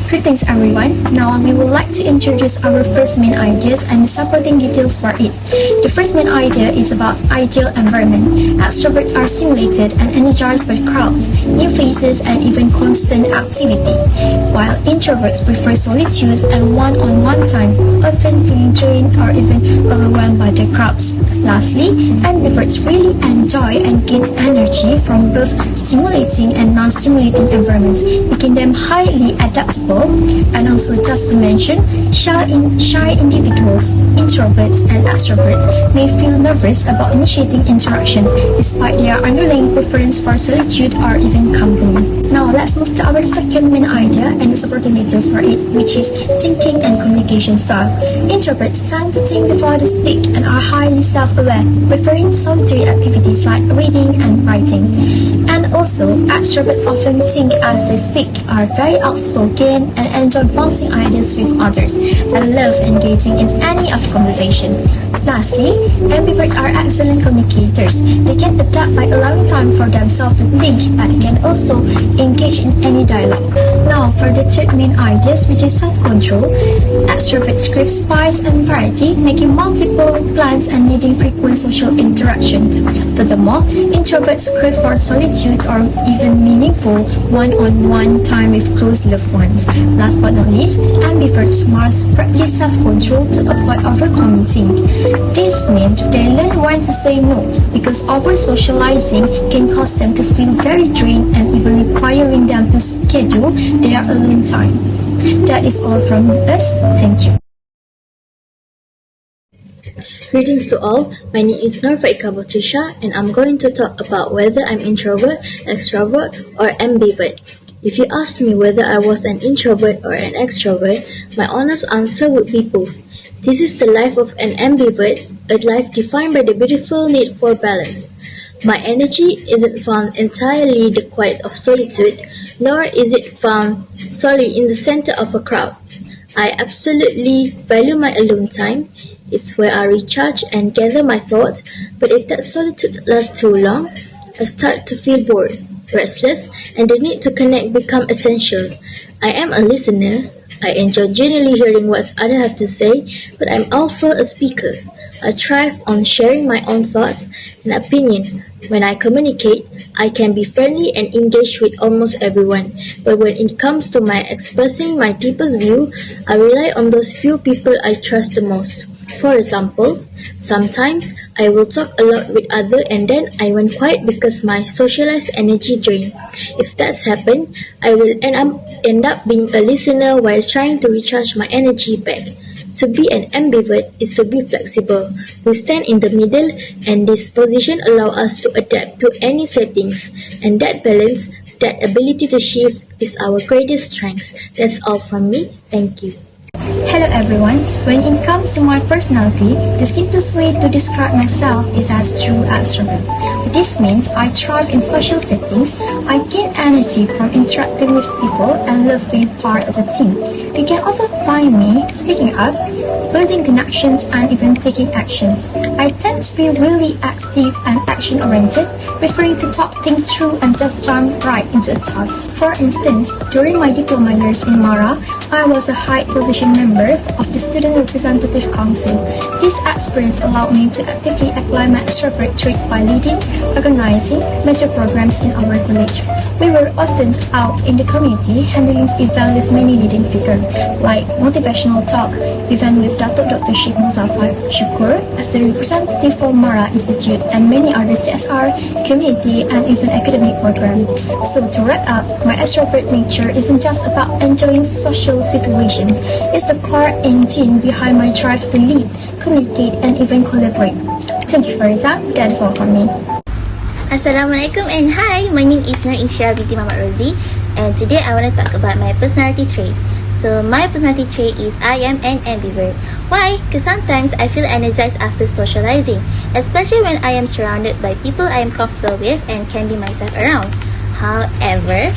Greetings everyone. Now we would like to introduce our first main ideas and the supporting details for it. The first main idea is about ideal environment. Extroverts are stimulated and energized by crowds, new faces and even constant activity, while introverts prefer solitude and one-on-one time, often feeling drained or even overwhelmed by the crowds. Lastly, ambiverts really enjoy and gain energy from both stimulating and non-stimulating environments, making them highly adaptable. And also, just to mention, shy individuals, introverts and extroverts may feel nervous about initiating interaction despite their underlying preference for solitude or even company. Now let's move to our second main idea and the supporting details for it, which is thinking and communication style. Introverts tend to think before they speak and are highly self-aware, preferring solitary activities like reading and writing. And also, extroverts often think as they speak, are very outspoken and enjoy bouncing ideas with others and love engaging in any of conversation. Lastly, ambiverts are excellent communicators. They can adapt by allowing time for themselves to think, but they can also engage in any dialogue. Now, for the third main ideas, which is self-control, extroverts crave spice and variety, making multiple plans and needing frequent social interactions. Furthermore, introverts crave for solitude or even meaningful one-on-one time with close loved ones. Last but not least, ambiverts must practice self-control to avoid over-committing. This means they learn when to say no, because over-socializing can cause them to feel very drained and even requiring them to schedule their alone time. That is all from us. Thank you. Greetings to all, my name is BATRISYIA and I'm going to talk about whether I'm introvert, extrovert or ambivert. If you ask me whether I was an introvert or an extrovert, my honest answer would be both. This is the life of an ambivert, a life defined by the beautiful need for balance. My energy isn't found entirely in the quiet of solitude, nor is it found solely in the center of a crowd. I absolutely value my alone time. It's where I recharge and gather my thoughts, but if that solitude lasts too long, I start to feel bored, restless, and the need to connect become essential. I am a listener. I enjoy genuinely hearing what others have to say, but I'm also a speaker. I thrive on sharing my own thoughts and opinion. When I communicate, I can be friendly and engaged with almost everyone, but when it comes to my expressing my deepest view, I rely on those few people I trust the most. For example, sometimes I will talk a lot with others and then I went quiet because my socialized energy drained. If that's happened, I will end up being a listener while trying to recharge my energy back. To be an ambivert is to be flexible. We stand in the middle and this position allows us to adapt to any settings, and that balance, that ability to shift is our greatest strength. That's all from me. Thank you. Hello everyone. When it comes to my personality, the simplest way to describe myself is as true extrovert. This means I thrive in social settings, I gain energy from interacting with people and love being part of a team. You can also find me speaking up, building connections and even taking actions. I tend to be really active and action-oriented, preferring to talk things through and just jump right into a task. For instance, during my diploma years in Mara, I was a high position member of the Student Representative Council. This experience allowed me to actively apply my extrovert traits by leading, organizing major programs in our college. We were often out in the community handling events with many leading figures, like motivational talk, event with Dr. Sheikh Muzaffar Shukur as the representative for Mara Institute and many other CSR, community and even academic programs. So to wrap up, my extrovert nature isn't just about enjoying social situations, it's the core engine behind my drive to lead, communicate and even collaborate. Thank you for your time. That is all from me. Assalamualaikum and hi, my name is INSYIRAH binti RODZI and today I want to talk about my personality trait. So my personality trait is I am an ambivert. Why? Because sometimes I feel energized after socializing, especially when I am surrounded by people I am comfortable with and can be myself around. However,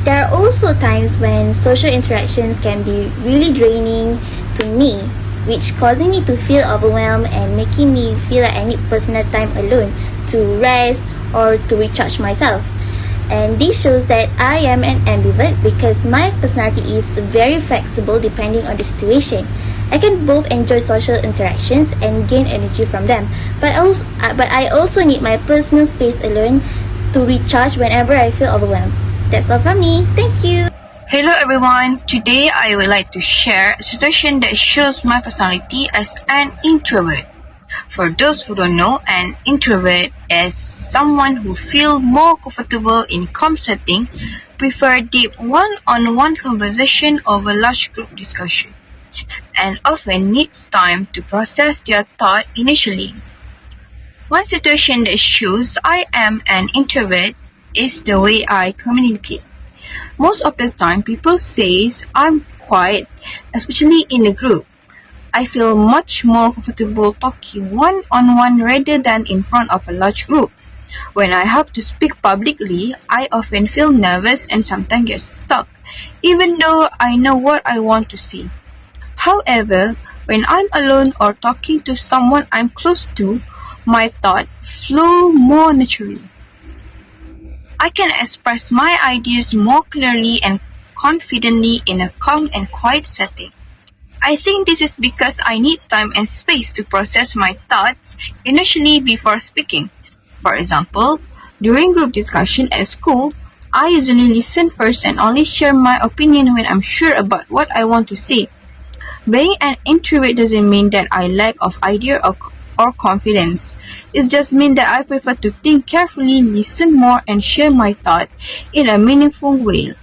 there are also times when social interactions can be really draining to me, which causing me to feel overwhelmed and making me feel like I need personal time alone to rest or to recharge myself. And this shows that I am an ambivert because my personality is very flexible depending on the situation. I can both enjoy social interactions and gain energy from them, but I also need my personal space alone to recharge whenever I feel overwhelmed. That's all from me. Thank you. Hello everyone, today I would like to share a situation that shows my personality as an introvert. For those who don't know, an introvert is someone who feels more comfortable in calm setting, prefer deep one-on-one conversation over large group discussion, and often needs time to process their thought initially. One situation that shows I am an introvert is the way I communicate. Most of the time, people say I'm quiet, especially in a group. I feel much more comfortable talking one-on-one rather than in front of a large group. When I have to speak publicly, I often feel nervous and sometimes get stuck, even though I know what I want to say. However, when I'm alone or talking to someone I'm close to, my thoughts flow more naturally. I can express my ideas more clearly and confidently in a calm and quiet setting. I think this is because I need time and space to process my thoughts initially before speaking. For example, during group discussion at school, I usually listen first and only share my opinion when I'm sure about what I want to say. Being an introvert doesn't mean that I lack of idea or confidence. It just means that I prefer to think carefully, listen more, and share my thoughts in a meaningful way.